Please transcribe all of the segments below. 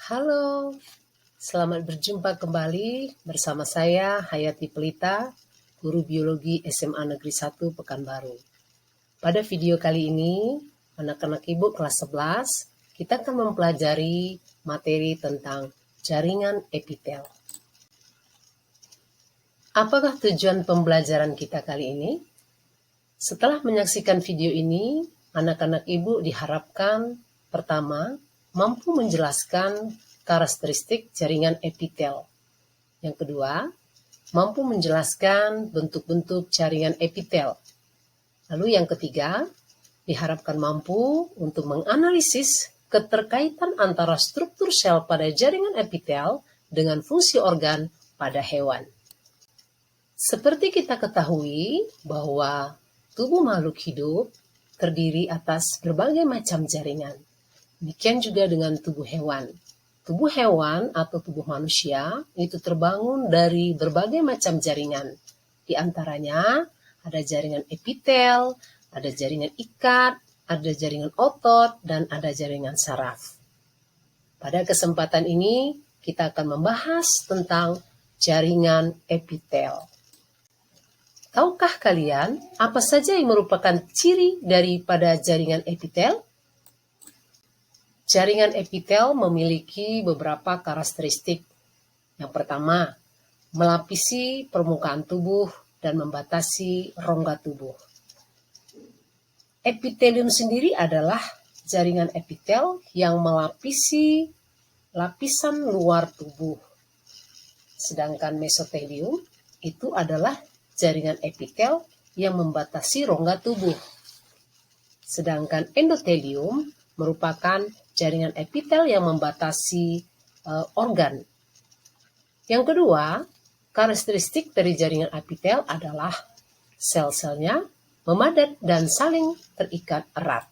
Halo, selamat berjumpa kembali bersama saya Hayati Pelita, Guru Biologi SMA Negeri 1 Pekanbaru. Pada video kali ini, anak-anak Ibu kelas 11, kita akan mempelajari materi tentang jaringan epitel. Apakah tujuan pembelajaran kita kali ini? Setelah menyaksikan video ini, anak-anak Ibu diharapkan pertama, mampu menjelaskan karakteristik jaringan epitel. Yang kedua, mampu menjelaskan bentuk-bentuk jaringan epitel. Lalu yang ketiga, diharapkan mampu untuk menganalisis keterkaitan antara struktur sel pada jaringan epitel dengan fungsi organ pada hewan. Seperti kita ketahui bahwa tubuh makhluk hidup terdiri atas berbagai macam jaringan. Demikian juga dengan tubuh hewan. Tubuh hewan atau tubuh manusia itu terbangun dari berbagai macam jaringan. Di antaranya ada jaringan epitel, ada jaringan ikat, ada jaringan otot, dan ada jaringan saraf. Pada kesempatan ini kita akan membahas tentang jaringan epitel. Tahukah kalian apa saja yang merupakan ciri daripada jaringan epitel? Jaringan epitel memiliki beberapa karakteristik. Yang pertama, melapisi permukaan tubuh dan membatasi rongga tubuh. Epitelium sendiri adalah jaringan epitel yang melapisi lapisan luar tubuh. Sedangkan mesotelium itu adalah jaringan epitel yang membatasi rongga tubuh. Sedangkan endotelium merupakan jaringan epitel yang membatasi organ. Yang kedua, karakteristik dari jaringan epitel adalah sel-selnya memadat dan saling terikat erat.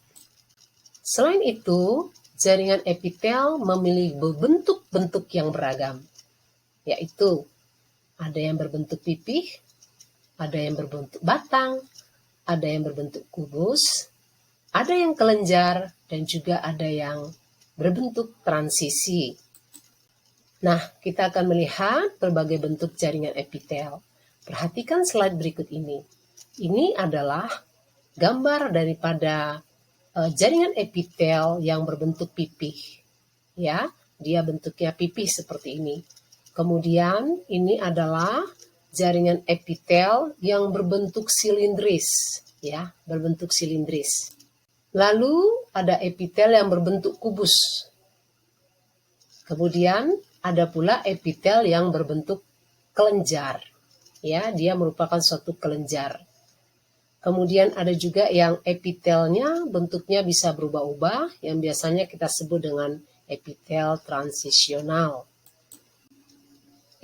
Selain itu, jaringan epitel memiliki bentuk-bentuk yang beragam, yaitu ada yang berbentuk pipih, ada yang berbentuk batang, ada yang berbentuk kubus, ada yang kelenjar, dan juga ada yang berbentuk transisi. Nah, kita akan melihat berbagai bentuk jaringan epitel. Perhatikan slide berikut ini. Ini adalah gambar daripada jaringan epitel yang berbentuk pipih. Ya, dia bentuknya pipih seperti ini. Kemudian ini adalah jaringan epitel yang berbentuk silindris, ya, berbentuk silindris. Lalu ada epitel yang berbentuk kubus. Kemudian ada pula epitel yang berbentuk kelenjar. Ya, dia merupakan suatu kelenjar. Kemudian ada juga yang epitelnya bentuknya bisa berubah-ubah, yang biasanya kita sebut dengan epitel transisional.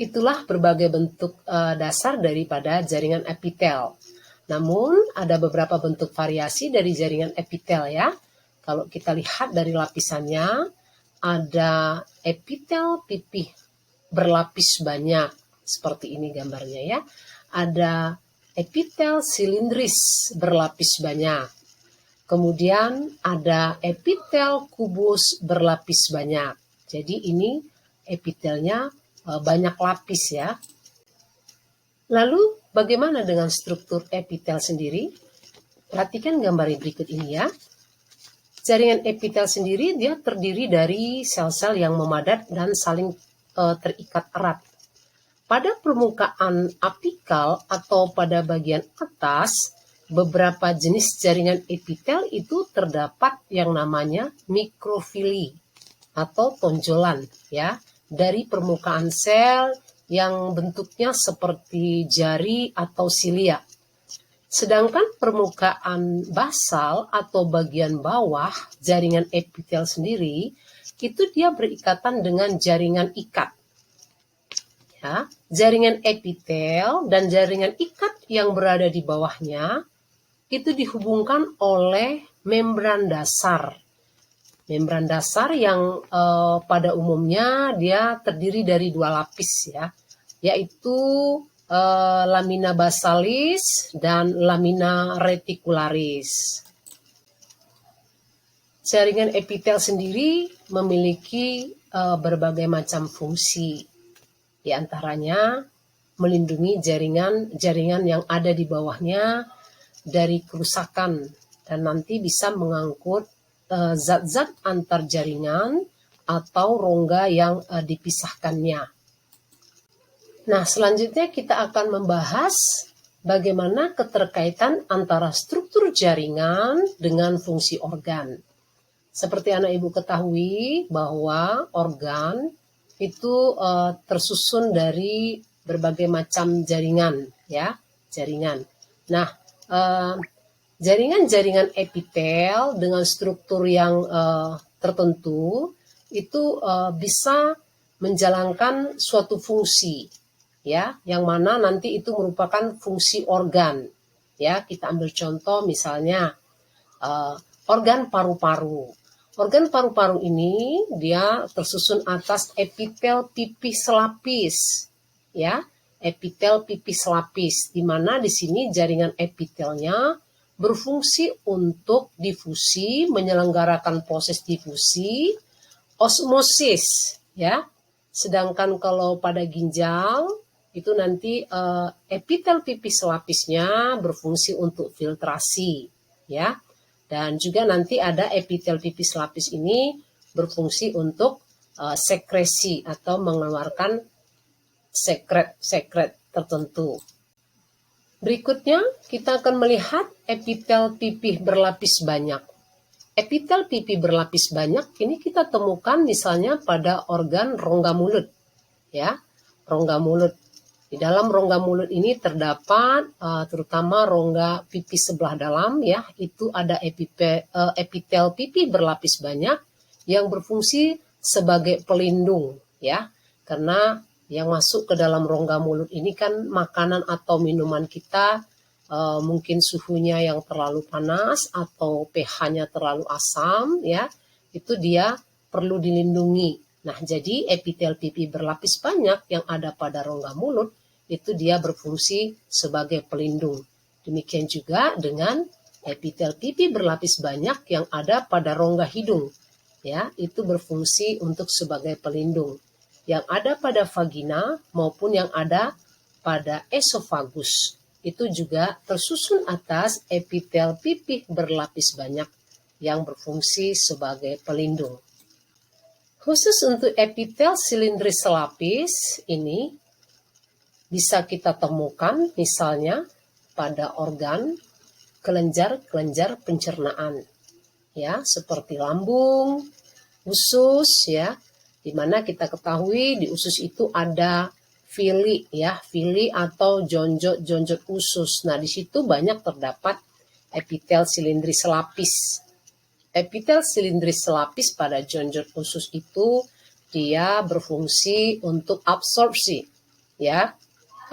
Itulah berbagai bentuk dasar daripada jaringan epitel. Namun ada beberapa bentuk variasi dari jaringan epitel ya. Kalau kita lihat dari lapisannya, ada epitel pipih berlapis banyak, seperti ini gambarnya ya. Ada epitel silindris berlapis banyak. Kemudian ada epitel kubus berlapis banyak. Jadi ini epitelnya banyak lapis ya. Lalu bagaimana dengan struktur epitel sendiri? Perhatikan gambar berikut ini ya. Jaringan epitel sendiri dia terdiri dari sel-sel yang memadat dan saling terikat erat. Pada permukaan apikal atau pada bagian atas, beberapa jenis jaringan epitel itu terdapat yang namanya mikrofili atau tonjolan ya dari permukaan sel yang bentuknya seperti jari atau silia. Sedangkan permukaan basal atau bagian bawah jaringan epitel sendiri, itu dia berikatan dengan jaringan ikat. Ya, jaringan epitel dan jaringan ikat yang berada di bawahnya, itu dihubungkan oleh membran dasar. Membran dasar yang pada umumnya dia terdiri dari dua lapis ya, yaitu lamina basalis dan lamina reticularis. Jaringan epitel sendiri memiliki berbagai macam fungsi. Di antaranya melindungi jaringan yang ada di bawahnya dari kerusakan dan nanti bisa mengangkut zat-zat antar jaringan atau rongga yang dipisahkannya. Nah, selanjutnya kita akan membahas bagaimana keterkaitan antara struktur jaringan dengan fungsi organ. Seperti anak ibu ketahui bahwa organ itu tersusun dari berbagai macam jaringan, ya, jaringan. Nah, jaringan-jaringan epitel dengan struktur yang tertentu itu bisa menjalankan suatu fungsi, ya, yang mana nanti itu merupakan fungsi organ. Ya, kita ambil contoh misalnya organ paru-paru. Organ paru-paru ini dia tersusun atas epitel pipih selapis, ya, epitel pipih selapis, di mana di sini jaringan epitelnya berfungsi untuk difusi, menyelenggarakan proses difusi, osmosis, ya. Sedangkan kalau pada ginjal itu nanti epitel pipih selapisnya berfungsi untuk filtrasi, ya. Dan juga nanti ada epitel pipih selapis ini berfungsi untuk sekresi atau mengeluarkan sekret tertentu. Berikutnya kita akan melihat epitel pipih berlapis banyak. Epitel pipih berlapis banyak ini kita temukan misalnya pada organ rongga mulut, ya, rongga mulut. Di dalam rongga mulut ini terdapat terutama rongga pipi sebelah dalam, ya, itu ada epitel pipi berlapis banyak yang berfungsi sebagai pelindung, ya, karena yang masuk ke dalam rongga mulut ini kan makanan atau minuman kita mungkin suhunya yang terlalu panas atau pH-nya terlalu asam, ya, itu dia perlu dilindungi. Nah, jadi epitel pipi berlapis banyak yang ada pada rongga mulut itu dia berfungsi sebagai pelindung. Demikian juga dengan epitel pipi berlapis banyak yang ada pada rongga hidung, ya, itu berfungsi untuk sebagai pelindung. Yang ada pada vagina maupun yang ada pada esofagus itu juga tersusun atas epitel pipih berlapis banyak yang berfungsi sebagai pelindung. Khusus untuk epitel silindris selapis ini bisa kita temukan misalnya pada organ kelenjar-kelenjar pencernaan, ya, seperti lambung, usus, ya, di mana kita ketahui di usus itu ada vili, ya, vili atau jonjot usus. Nah, di situ banyak terdapat epitel silindris selapis. Epitel silindris selapis pada jonjot usus itu dia berfungsi untuk absorpsi, ya,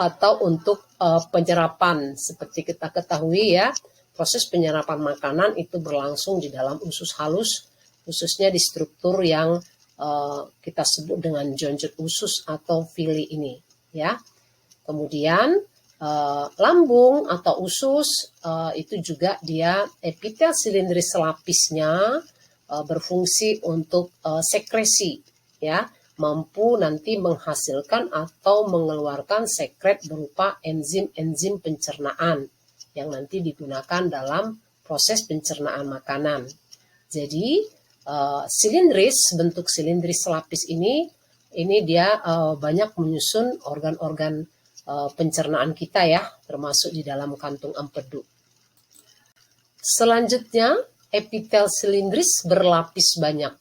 atau untuk penyerapan. Seperti kita ketahui, ya, proses penyerapan makanan itu berlangsung di dalam usus halus, khususnya di struktur yang kita sebut dengan jonjot usus atau vili ini, ya. Kemudian lambung atau usus itu juga dia epitel silindris selapisnya berfungsi untuk sekresi, ya, mampu nanti menghasilkan atau mengeluarkan sekret berupa enzim-enzim pencernaan yang nanti digunakan dalam proses pencernaan makanan. Jadi silindris, bentuk silindris selapis ini dia banyak menyusun organ-organ pencernaan kita, ya, termasuk di dalam kantung empedu. Selanjutnya, epitel silindris berlapis banyak.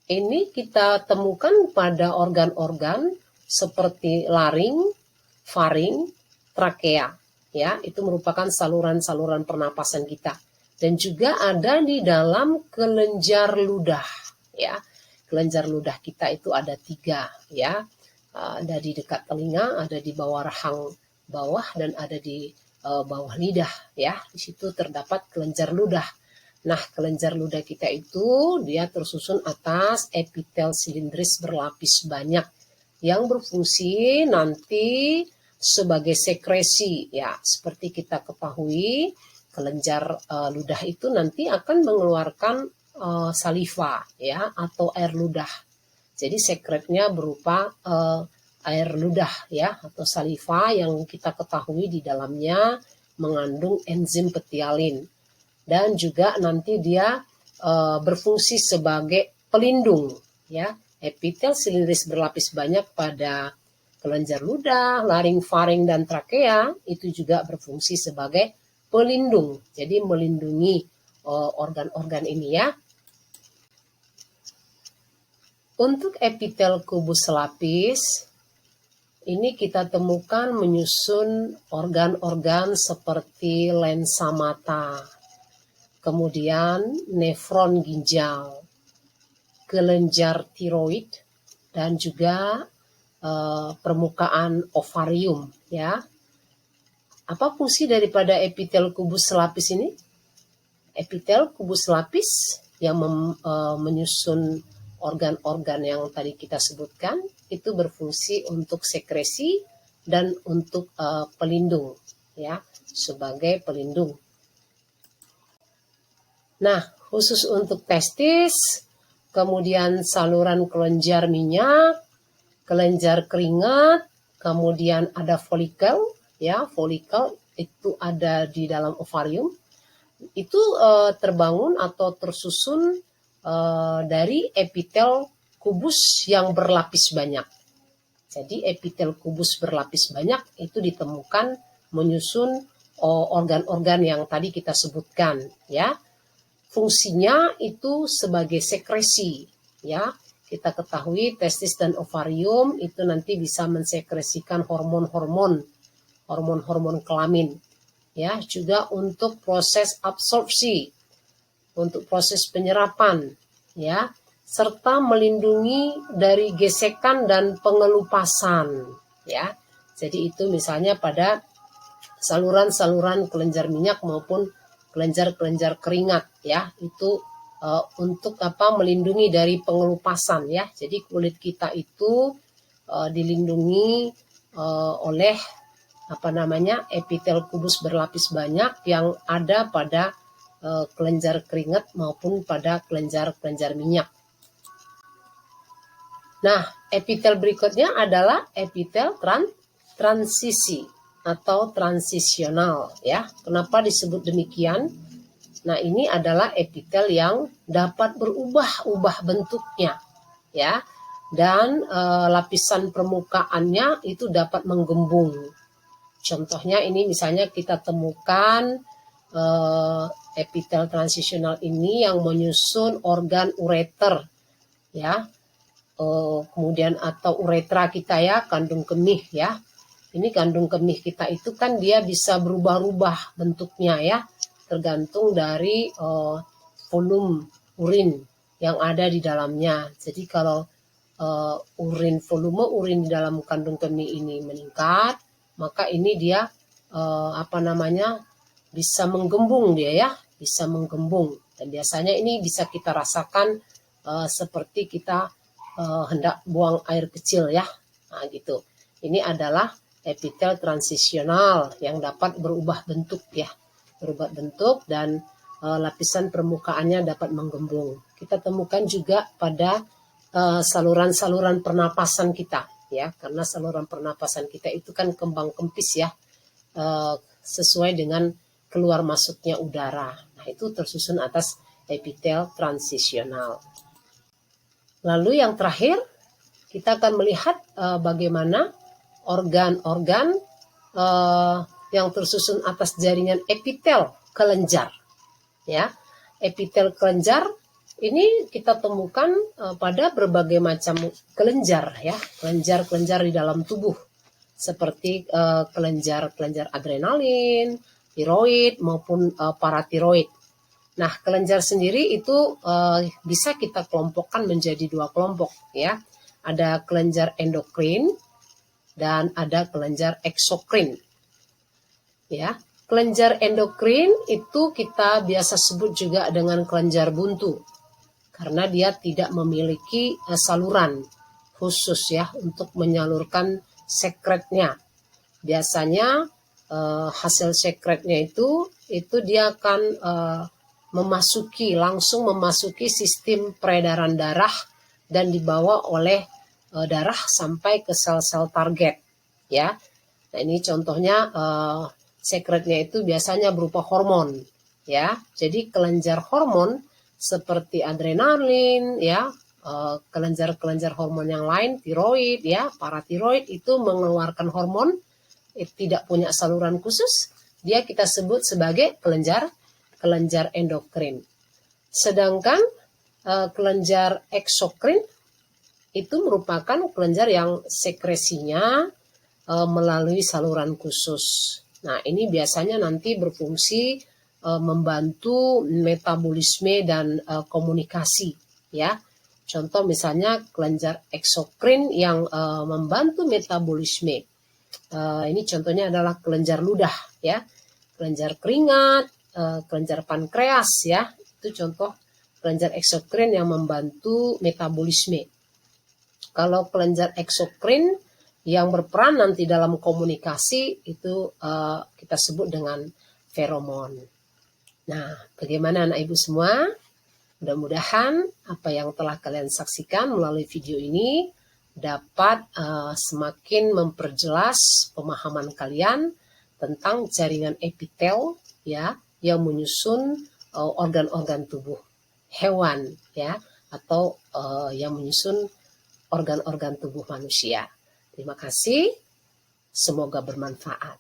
Ini kita temukan pada organ-organ seperti laring, faring, trakea, ya, itu merupakan saluran-saluran pernapasan kita. Dan juga ada di dalam kelenjar ludah, ya. Kelenjar ludah kita itu ada 3, ya. Ada di dekat telinga, ada di bawah rahang bawah, dan ada di bawah lidah, ya. Di situ terdapat kelenjar ludah. Nah, kelenjar ludah kita itu dia tersusun atas epitel silindris berlapis banyak yang berfungsi nanti sebagai sekresi, ya. Seperti kita ketahui, kelenjar ludah itu nanti akan mengeluarkan saliva, ya, atau air ludah. Jadi sekretnya berupa air ludah ya atau saliva yang kita ketahui di dalamnya mengandung enzim petialin, dan juga nanti dia berfungsi sebagai pelindung ya. Epitel silindris berlapis banyak pada kelenjar ludah, laring, faring, dan trakea itu juga berfungsi sebagai pelindung. Jadi melindungi organ-organ ini ya. Untuk epitel kubus lapis, ini kita temukan menyusun organ-organ seperti lensa mata, kemudian nefron ginjal, kelenjar tiroid, dan juga permukaan ovarium ya. Apa fungsi daripada epitel kubus lapis ini? Epitel kubus lapis yang menyusun organ-organ yang tadi kita sebutkan itu berfungsi untuk sekresi dan untuk pelindung ya, sebagai pelindung. Nah, khusus untuk testis, kemudian saluran kelenjar minyak, kelenjar keringat, kemudian ada folikel ya, folikel itu ada di dalam ovarium. Itu terbangun atau tersusun dari epitel kubus yang berlapis banyak. Jadi epitel kubus berlapis banyak itu ditemukan menyusun organ-organ yang tadi kita sebutkan ya. Fungsinya itu sebagai sekresi ya. Kita ketahui testis dan ovarium itu nanti bisa mensekresikan hormon-hormon kelamin ya, juga untuk proses absorpsi, untuk proses penyerapan ya, serta melindungi dari gesekan dan pengelupasan ya. Jadi itu misalnya pada saluran-saluran kelenjar minyak maupun kelenjar-kelenjar keringat ya, itu untuk melindungi dari pengelupasan ya. Jadi kulit kita itu dilindungi oleh epitel kubus berlapis banyak yang ada pada kelenjar keringat maupun pada kelenjar-kelenjar minyak. Nah, epitel berikutnya adalah epitel transisi atau transisional ya. Kenapa disebut demikian? Nah, ini adalah epitel yang dapat berubah-ubah bentuknya ya, dan lapisan permukaannya itu dapat menggembung. Contohnya ini misalnya kita temukan epitel transisional ini yang menyusun organ ureter ya, kemudian atau uretra kita ya, kandung kemih ya. Ini kandung kemih kita itu kan dia bisa berubah-ubah bentuknya ya, tergantung dari volume urin yang ada di dalamnya. Jadi kalau volume urin di dalam kandung kemih ini meningkat, maka ini dia bisa menggembung dia ya, bisa menggembung. Dan biasanya ini bisa kita rasakan seperti kita hendak buang air kecil ya. Nah, gitu. Ini adalah epitel transisional yang dapat berubah bentuk ya. Berubah bentuk dan lapisan permukaannya dapat menggembung. Kita temukan juga pada saluran-saluran pernapasan kita ya, karena saluran pernapasan kita itu kan kembang kempis ya, sesuai dengan keluar masuknya udara. Nah, itu tersusun atas epitel transisional. Lalu yang terakhir kita akan melihat bagaimana organ-organ yang tersusun atas jaringan epitel kelenjar ya. Epitel kelenjar ini kita temukan pada berbagai macam kelenjar ya, kelenjar-kelenjar di dalam tubuh seperti kelenjar-kelenjar adrenalin, tiroid maupun paratiroid. Nah, kelenjar sendiri itu bisa kita kelompokkan menjadi dua kelompok ya. Ada kelenjar endokrin dan ada kelenjar eksokrin. Ya, kelenjar endokrin itu kita biasa sebut juga dengan kelenjar buntu karena dia tidak memiliki saluran khusus ya untuk menyalurkan sekretnya. Biasanya hasil sekretnya itu dia akan langsung memasuki sistem peredaran darah dan dibawa oleh darah sampai ke sel-sel target, ya. Nah, ini contohnya sekretnya itu biasanya berupa hormon, ya. Jadi kelenjar hormon seperti adrenalin, ya, kelenjar-kelenjar hormon yang lain, tiroid, ya, paratiroid itu mengeluarkan hormon, tidak punya saluran khusus, dia kita sebut sebagai kelenjar endokrin. Sedangkan kelenjar eksokrin itu merupakan kelenjar yang sekresinya melalui saluran khusus. Nah, ini biasanya nanti berfungsi membantu metabolisme dan komunikasi, ya. Contoh misalnya kelenjar eksokrin yang membantu metabolisme. Ini contohnya adalah kelenjar ludah, ya, kelenjar keringat, kelenjar pankreas, ya. Itu contoh kelenjar eksokrin yang membantu metabolisme. Kalau kelenjar eksokrin yang berperan nanti dalam komunikasi itu kita sebut dengan feromon. Nah, bagaimana anak ibu semua? Mudah-mudahan apa yang telah kalian saksikan melalui video ini dapat semakin memperjelas pemahaman kalian tentang jaringan epitel, ya, yang menyusun organ-organ tubuh hewan, ya, atau yang menyusun organ-organ tubuh manusia. Terima kasih, semoga bermanfaat.